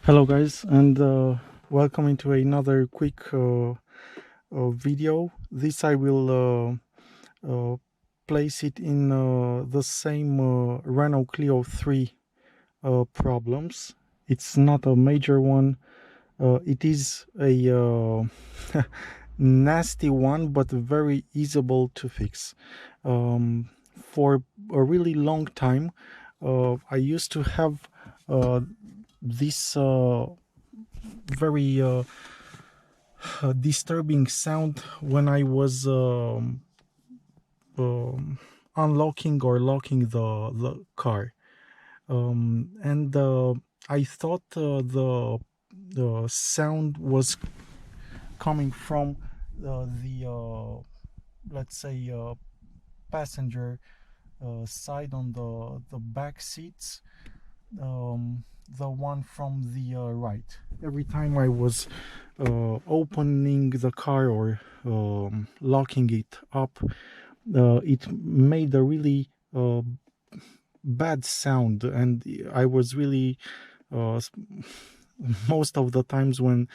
Hello guys, and welcome into another quick video. This I will place it in the same Renault Clio 3 problems. It's not a major one. It is a nasty one, but very easable to fix. For a really long time, I used to have this very disturbing sound when I was unlocking or locking the car, and I thought the sound was coming from the let's say passenger side on the back seats, the one from the right. Every time I was opening the car or locking it up, it made a really bad sound, and I was really most of the times when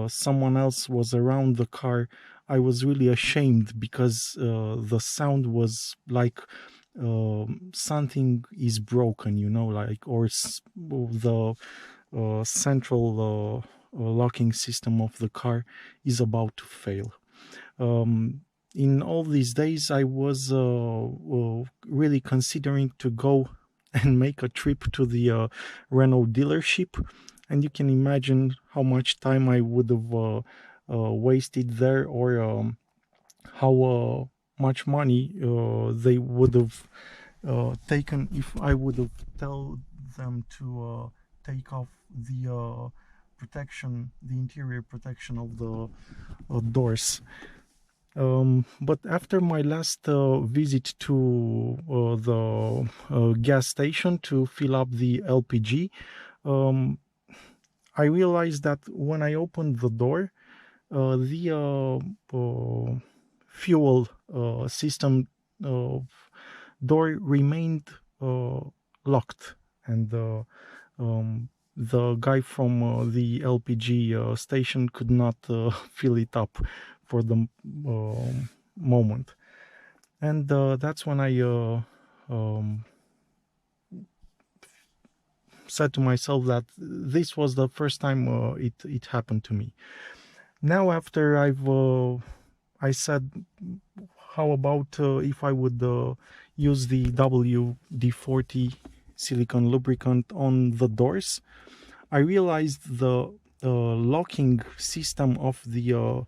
someone else was around the car, I was really ashamed because the sound was like something is broken, you know, like, or the central locking system of the car is about to fail. In all these days, I was really considering to go and make a trip to the Renault dealership, and you can imagine how much time I would have wasted there, or how much money they would have taken if I would have told them to take off the protection, the interior protection of the doors. But after my last visit to the gas station to fill up the LPG, I realized that when I opened the door, the fuel system door remained locked, and the guy from the LPG station could not fill it up for the moment. And that's when I said to myself that this was the first time it happened to me. Now, after I said, how about if I would use the WD-40 silicone lubricant on the doors, I realized the locking system of the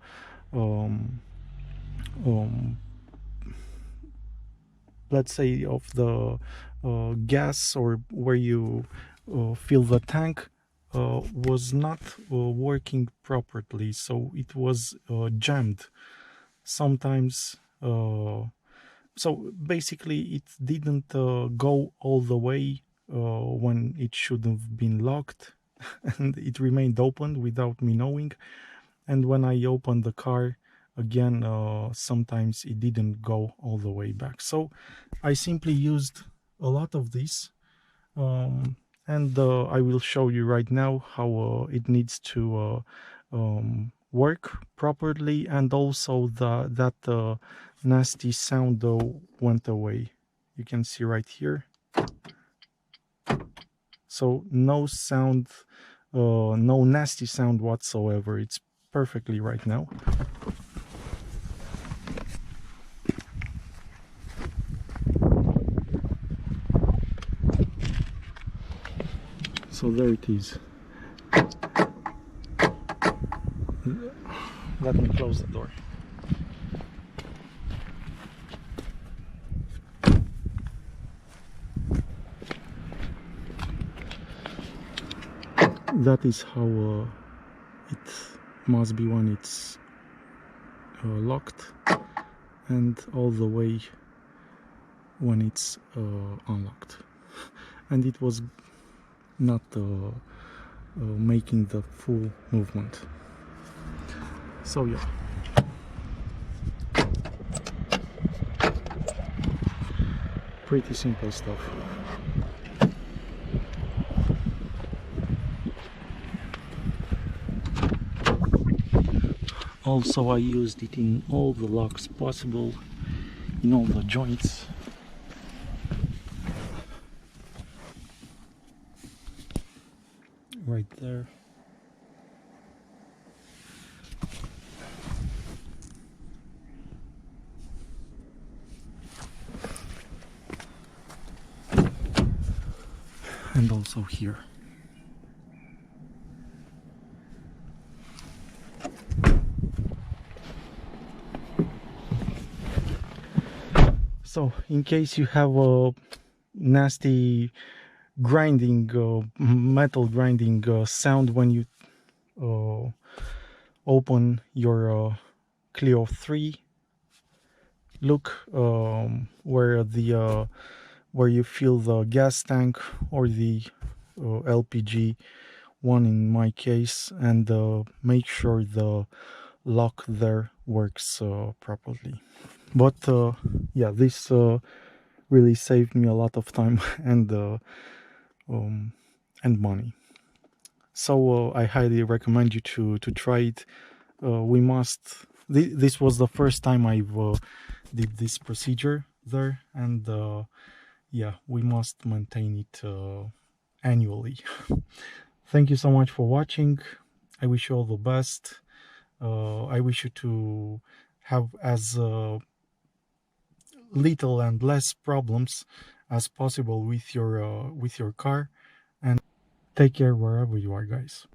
let's say of the gas, or where you fill the tank, was not working properly, so it was jammed sometimes. So basically it didn't go all the way when it should have been locked, and it remained open without me knowing. And when I opened the car again, sometimes it didn't go all the way back. So I simply used a lot of this, and I will show you right now how it needs to work properly, and also that nasty sound went away. You can see right here. So no sound, no nasty sound whatsoever. It's perfectly right now. So there it is. Let me close the door. That is how it must be when it's locked, and all the way when it's unlocked. And it was not making the full movement. So yeah, pretty simple stuff. Also, I used it in all the locks possible, in all the joints. Right there. And also here. So, in case you have a nasty grinding, metal grinding sound when you open your Clio 3, look where you fill the gas tank or the LPG one in my case, and make sure the lock there works properly. But yeah, this really saved me a lot of time and money. So I highly recommend you to try it. We must. This was the first time I've did this procedure there, and yeah, we must maintain it annually. Thank you so much for watching. I wish you all the best. I wish you to have as little and less problems as possible with your car, and take care wherever you are, guys.